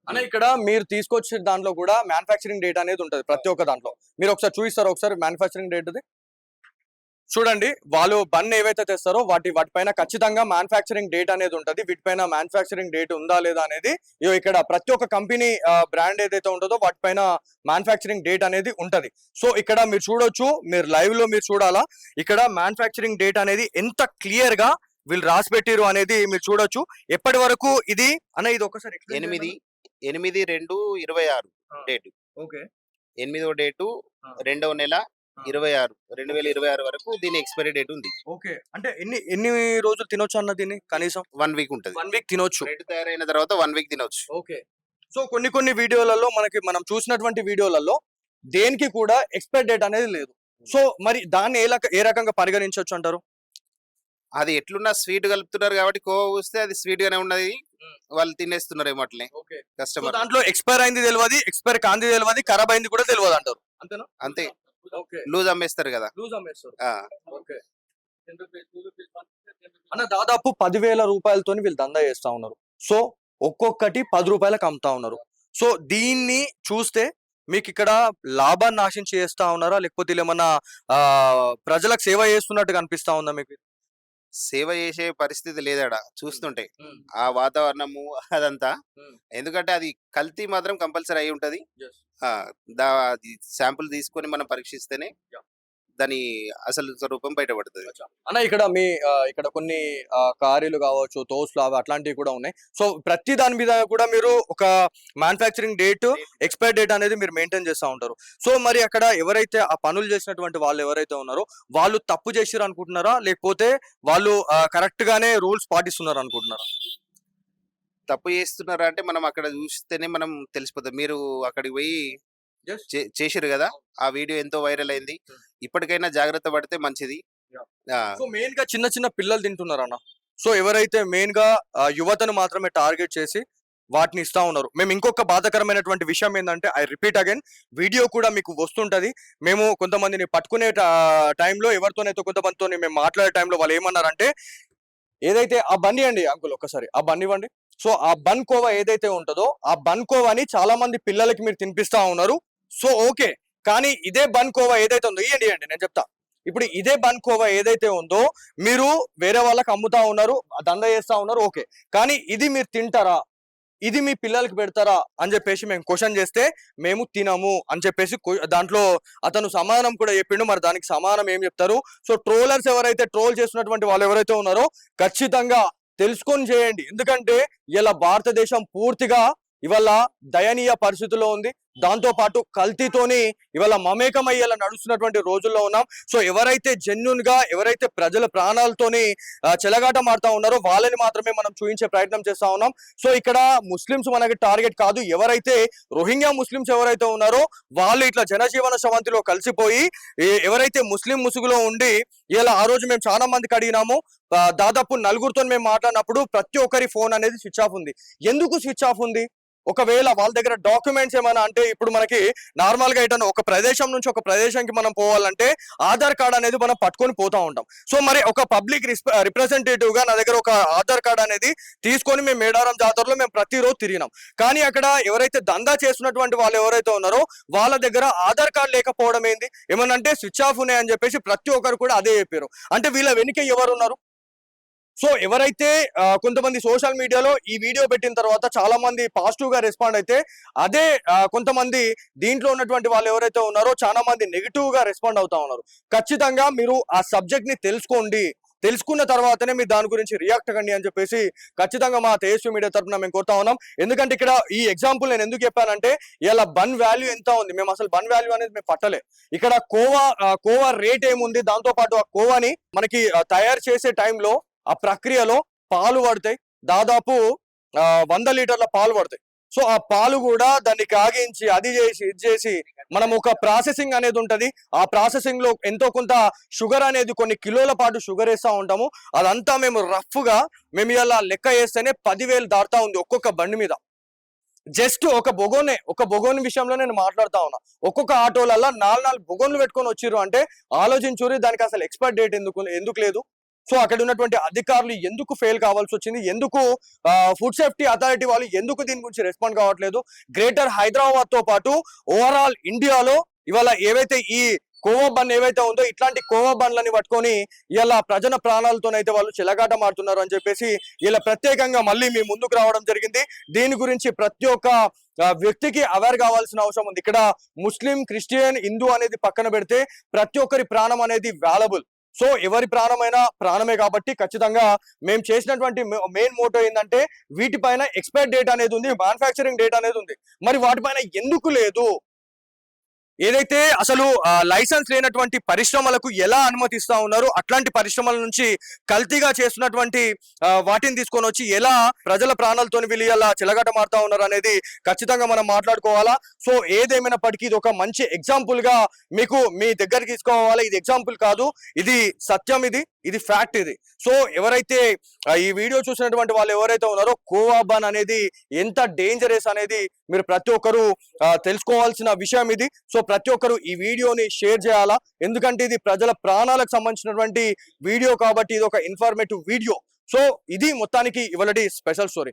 అన్న ఇక్కడ మీరు తీసుకొచ్చే దాంట్లో కూడా మ్యానుఫ్యాక్చరింగ్ డేట్ అనేది ఉంటుంది ప్రతి ఒక్క దాంట్లో. మీరు ఒకసారి చూపిస్తారు ఒకసారి మ్యానుఫ్యాక్చరింగ్ డేట్ అది చూడండి. వాళ్ళు బన్ ఏవైతే తెస్తారో వాటిపైన ఖచ్చితంగా మ్యానుఫ్యాక్చరింగ్ డేట్ అనేది ఉంటుంది. వీటిపైన మ్యానుఫ్యాక్చరింగ్ డేట్ ఉందా లేదా అనేది ఇక్కడ ప్రతి ఒక్క కంపెనీ బ్రాండ్ ఏదైతే ఉంటుందో వాటిపైన మ్యానుఫ్యాక్చరింగ్ డేట్ అనేది ఉంటది. సో ఇక్కడ మీరు చూడొచ్చు, మీరు లైవ్ లో మీరు చూడాలా. ఇక్కడ మ్యానుఫ్యాక్చరింగ్ డేట్ అనేది ఎంత క్లియర్ గా వీళ్ళు రాసి పెట్టిరు అనేది మీరు చూడొచ్చు. ఎప్పటి వరకు ఇది అన్న ఇది ఒకసారి 8/8/26 డేటు. ఓకే, 8వ డేటు 2వ నెల 26 2026 వరకు దీని ఎక్స్పైరీ డేట్ ఉంది. ఓకే. అంటే ఎన్ని ఎన్ని రోజులు తినొచ్చు అన్న దీన్ని? కనీసం 1 వీక్ ఉంటది. 1 వీక్ తినొచ్చు. బ్రెడ్ తయారైన తర్వాత 1 వీక్ తినొచ్చు. ఓకే. సో కొన్ని వీడియోలలో మనం చూసినటువంటి వీడియోలలో దేనికి కూడా ఎక్స్పైర్ డేట్ అనేది లేదు. సో మరి దాన్ని ఏ రకంగా పరిగణించవచ్చు అంటారు? అది ఎట్లున్నా స్వీట్ కలుపుతున్నారు కాబట్టి కోవా పూస్తే అది స్వీట్ గానే ఉన్నది, వాళ్ళు తినేస్తున్నారు ఏమో అట్లనే ఓకే. So customer. దాంట్లో ఎక్స్పైర్ అయింది తెలియదు, ఎక్స్పైర్ కాంది తెలియదు, ఖరాబ్ అయింది కూడా తెలియదు అంటారు. అంతేనా? అంతే, ఓకే. లూజ్ అమ్మేస్తారు కదా. లూజ్ అమ్మేస్తారు. ఆ, ఓకే. అన్న దాదాపు 10,000 రూపాయలతో వీళ్ళు దందా చేస్తా ఉన్నారు. సో ఒక్కొక్కటి 10 రూపాయలకు అమ్ముతా ఉన్నారు. సో దీన్ని చూస్తే మీకు ఇక్కడ లాభాన్ని ఆశించి చేస్తా ఉన్నారా, లేకపోతే వీళ్ళు ఏమన్నా ప్రజలకు సేవ చేస్తున్నట్టుగా అనిపిస్తా ఉందా మీకు? సేవ చేసే పరిస్థితి లేదాడ చూస్తుంటే ఆ వాతావరణము అదంతా. ఎందుకంటే అది కల్తీ మాత్రం కంపల్సరీ అయి ఉంటది. అది శాంపుల్ తీసుకొని మనం పరీక్షిస్తేనే దాని అసలు స్వరూపం బయటపడుతుంది. అన్న ఇక్కడ కొన్ని కారీలు కావచ్చు, తోస్లు అట్లాంటివి కూడా ఉన్నాయి. సో ప్రతి దాని మీద కూడా మీరు ఒక మ్యానుఫ్యాక్చరింగ్ డేట్, ఎక్స్పైర్ డేట్ అనేది మీరు మెయింటైన్ చేస్తూ ఉంటారు. సో మరి అక్కడ ఎవరైతే ఆ పనులు చేసినటువంటి వాళ్ళు ఎవరైతే ఉన్నారో వాళ్ళు తప్పు చేసిరు అనుకుంటున్నారా, లేకపోతే వాళ్ళు కరెక్ట్ గానే రూల్స్ పాటిస్తున్నారు అనుకుంటున్నారా? తప్పు చేస్తున్నారా అంటే మనం అక్కడ చూస్తేనే మనం తెలిసిపోతుంది. మీరు అక్కడికి పోయి చేసిరు కదా, ఆ వీడియో ఎంతో వైరల్ అయింది. ఇప్పటికైనా జాగ్రత్త పడితే మంచిది. సో మెయిన్ గా చిన్న పిల్లలు తింటున్నారు అన్న. సో ఎవరైతే మెయిన్ గా యువతను మాత్రమే టార్గెట్ చేసి వాటిని ఇస్తా ఉన్నారు. మేము ఇంకొక బాధాకరమైనటువంటి విషయం ఏంటంటే, ఐ రిపీట్ అగైన్, వీడియో కూడా మీకు వస్తుంటది. మేము కొంతమందిని పట్టుకునే టైంలో ఎవరితోనైతే కొంతమందితో మేము మాట్లాడే టైంలో వాళ్ళు ఏమన్నారంటే, ఏదైతే ఆ బండి అండి అంకుల్ ఒక్కసారి ఆ బండి ఇవ్వండి. సో ఆ బన్ కోవా ఏదైతే ఉంటుందో ఆ బన్ కోవాని చాలా మంది పిల్లలకి మీరు తినిపిస్తా ఉన్నారు. సో ఓకే, కానీ ఇదే బన్ కోవా ఏదైతే ఉందో ఇయ్యండి నేను చెప్తా. ఇప్పుడు ఇదే బన్ కోవా ఏదైతే ఉందో మీరు వేరే వాళ్ళకి అమ్ముతా ఉన్నారు, దందా చేస్తా ఉన్నారు, ఓకే. కానీ ఇది మీరు తింటారా, ఇది మీ పిల్లలకి పెడతారా అని చెప్పేసి మేము క్వశ్చన్ చేస్తే మేము తినము అని చెప్పేసి దాంట్లో అతను సమాధానం కూడా చెప్పిండు. మరి దానికి సమాధానం ఏం చెప్తారు? సో ట్రోలర్స్ ఎవరైతే ట్రోల్ చేస్తున్నటువంటి వాళ్ళు ఎవరైతే ఉన్నారో ఖచ్చితంగా తెలుసుకొని చేయండి. ఎందుకంటే ఇలా భారతదేశం పూర్తిగా ఇవాళ దయనీయ పరిస్థితుల్లో ఉంది. దాంతో పాటు కల్తీతోని ఇవాళ మమేకమయ్యేలా నడుస్తున్నటువంటి రోజుల్లో ఉన్నాం. సో ఎవరైతే జెన్యూన్ గా, ఎవరైతే ప్రజల ప్రాణాలతోని చెలగాట మారుతా ఉన్నారో వాళ్ళని మాత్రమే మనం చూపించే ప్రయత్నం చేస్తా ఉన్నాం. సో ఇక్కడ ముస్లిమ్స్ మనకి టార్గెట్ కాదు. ఎవరైతే రోహింగ్యా ముస్లిమ్స్ ఎవరైతే ఉన్నారో వాళ్ళు ఇట్లా జనజీవన సవంతిలో కలిసిపోయి ఎవరైతే ముస్లిం ముసుగులో ఉండి ఇలా ఆ రోజు మేము చాలా మందికి అడిగినాము, దాదాపు 4గురితో మేము మాట్లాడినప్పుడు ప్రతి ఒక్కరి ఫోన్ అనేది స్విచ్ ఆఫ్ ఉంది. ఎందుకు స్విచ్ ఆఫ్ ఉంది? ఒకవేళ వాళ్ళ దగ్గర డాక్యుమెంట్స్ ఏమైనా అంటే, ఇప్పుడు మనకి నార్మల్ గా అయితే ఒక ప్రదేశం నుంచి ఒక ప్రదేశానికి మనం పోవాలంటే ఆధార్ కార్డ్ అనేది మనం పట్టుకొని పోతా ఉంటాం. సో మరి ఒక పబ్లిక్ రిప్రజెంటేటివ్ గా నా దగ్గర ఒక ఆధార్ కార్డ్ అనేది తీసుకొని మేము మేడారం జాతరలో మేము ప్రతిరోజు తిరిగినాం. కానీ అక్కడ ఎవరైతే దందా చేస్తున్నటువంటి వాళ్ళు ఎవరైతే ఉన్నారో వాళ్ళ దగ్గర ఆధార్ కార్డ్ లేకపోవడం ఏంది, ఏమనంటే స్విచ్ ఆఫ్ ఉన్నాయని చెప్పేసి ప్రతి ఒక్కరు కూడా అదే చెప్పారు. అంటే వీళ్ళ వెనుక ఎవరు ఉన్నారు? సో ఎవరైతే కొంతమంది సోషల్ మీడియాలో ఈ వీడియో పెట్టిన తర్వాత చాలా మంది పాజిటివ్ గా రెస్పాండ్ అయితే, అదే కొంతమంది దీంట్లో ఉన్నటువంటి వాళ్ళు ఎవరైతే ఉన్నారో చాలా మంది నెగిటివ్ గా రెస్పాండ్ అవుతా ఉన్నారు. ఖచ్చితంగా మీరు ఆ సబ్జెక్ట్ ని తెలుసుకోండి, తెలుసుకున్న తర్వాతనే మీరు దాని గురించి రియాక్ట్ కండి అని చెప్పేసి ఖచ్చితంగా మా తేజస్వి మీడియా తరఫున మేము కోరుతా ఉన్నాం. ఎందుకంటే ఇక్కడ ఈ ఎగ్జాంపుల్ నేను ఎందుకు చెప్పానంటే, ఇలా బన్ వాల్యూ ఎంత ఉంది, మేము అసలు బన్ వాల్యూ అనేది మేము పట్టలే. ఇక్కడ కోవా రేట్ ఏముంది, దాంతో పాటు ఆ కోవాని మనకి తయారు చేసే టైంలో ఆ ప్రక్రియలో పాలు పడతాయి, దాదాపు 100 లీటర్ల పాలు పడతాయి. సో ఆ పాలు కూడా దాన్ని కాగించి అది చేసి ఇది చేసి మనం ఒక ప్రాసెసింగ్ అనేది ఉంటది. ఆ ప్రాసెసింగ్ లో ఎంతో కొంత షుగర్ అనేది కొన్ని కిలోల పాటు షుగర్ వేస్తా ఉంటాము. అదంతా మేము రఫ్ గా మేము ఇలా లెక్క వేస్తేనే 10,000 దాటుతా ఉంది ఒక్కొక్క బండి మీద. జస్ట్ ఒక బొగోన్ విషయంలో నేను మాట్లాడుతా ఉన్నా. ఒక్కొక్క ఆటోలల్లా 4 బొగోన్లు పెట్టుకొని వచ్చిర్రు అంటే ఆలోచించుర్రి, దానికి అసలు ఎక్స్పైర్ డేట్ ఎందుకు లేదు. సో అక్కడ ఉన్నటువంటి అధికారులు ఎందుకు ఫెయిల్ కావాల్సి వచ్చింది, ఎందుకు ఫుడ్ సేఫ్టీ అథారిటీ వాళ్ళు ఎందుకు దీని గురించి రెస్పాండ్ కావట్లేదు, గ్రేటర్ హైదరాబాద్ తో పాటు ఓవరాల్ ఇండియాలో ఇవాళ ఏవైతే ఈ కోవా బన్ ఏవైతే ఉందో ఇట్లాంటి కోవా బండ్లని పట్టుకొని ఇలా ప్రజల ప్రాణాలతోనైతే వాళ్ళు చెలగాట మారుతున్నారు అని చెప్పేసి ఇలా ప్రత్యేకంగా మళ్ళీ మీ ముందుకు రావడం జరిగింది. దీని గురించి ప్రతి ఒక్క వ్యక్తికి అవేర్ కావాల్సిన అవసరం ఉంది. ఇక్కడ ముస్లిం, క్రిస్టియన్, హిందూ అనేది పక్కన పెడితే ప్రతి ఒక్కరి ప్రాణం అనేది వాల్యుబుల్. సో ఎవరి ప్రాణమైనా ప్రాణమే కాబట్టి ఖచ్చితంగా మేము చేసినటువంటి మెయిన్ మోటో ఏంటంటే వీటిపైన ఎక్స్పైర్ డేట్ అనేది ఉంది, మ్యానుఫ్యాక్చరింగ్ డేట్ అనేది ఉంది. మరి వాటిపైన ఎందుకు లేదు? ఏదైతే అసలు లైసెన్స్ లేనటువంటి పరిశ్రమలకు ఎలా అనుమతిస్తా ఉన్నారు, అట్లాంటి పరిశ్రమల నుంచి కల్తీగా చేస్తున్నటువంటి వాటిని తీసుకొని వచ్చి ఎలా ప్రజల ప్రాణాలతో వీళ్ళు ఎలా చెలగాట మారుతా ఉన్నారు అనేది ఖచ్చితంగా మనం మాట్లాడుకోవాలా. సో ఏదేమైనప్పటికీ ఇది ఒక మంచి ఎగ్జాంపుల్ గా మీకు మీ దగ్గరికి తీసుకోవాలి. ఇది ఎగ్జాంపుల్ కాదు, ఇది సత్యం, ఇది ఫ్యాక్ట్. ఇది సో ఎవరైతే ఈ వీడియో చూసినటువంటి వాళ్ళు ఎవరైతే ఉన్నారో కోవా బన్ అనేది ఎంత డేంజరస్ అనేది మీరు ప్రతి ఒక్కరు తెలుసుకోవాల్సిన విషయం ఇది. సో ప్రతి ఒక్కరు ఈ వీడియోని షేర్ చేయాలా, ఎందుకంటే ఇది ప్రజల ప్రాణాలకు సంబంధించినటువంటి వీడియో కాబట్టి ఇది ఒక ఇన్ఫర్మేటివ్ వీడియో. సో ఇది మొత్తానికి ఇవాళటి స్పెషల్ స్టోరీ.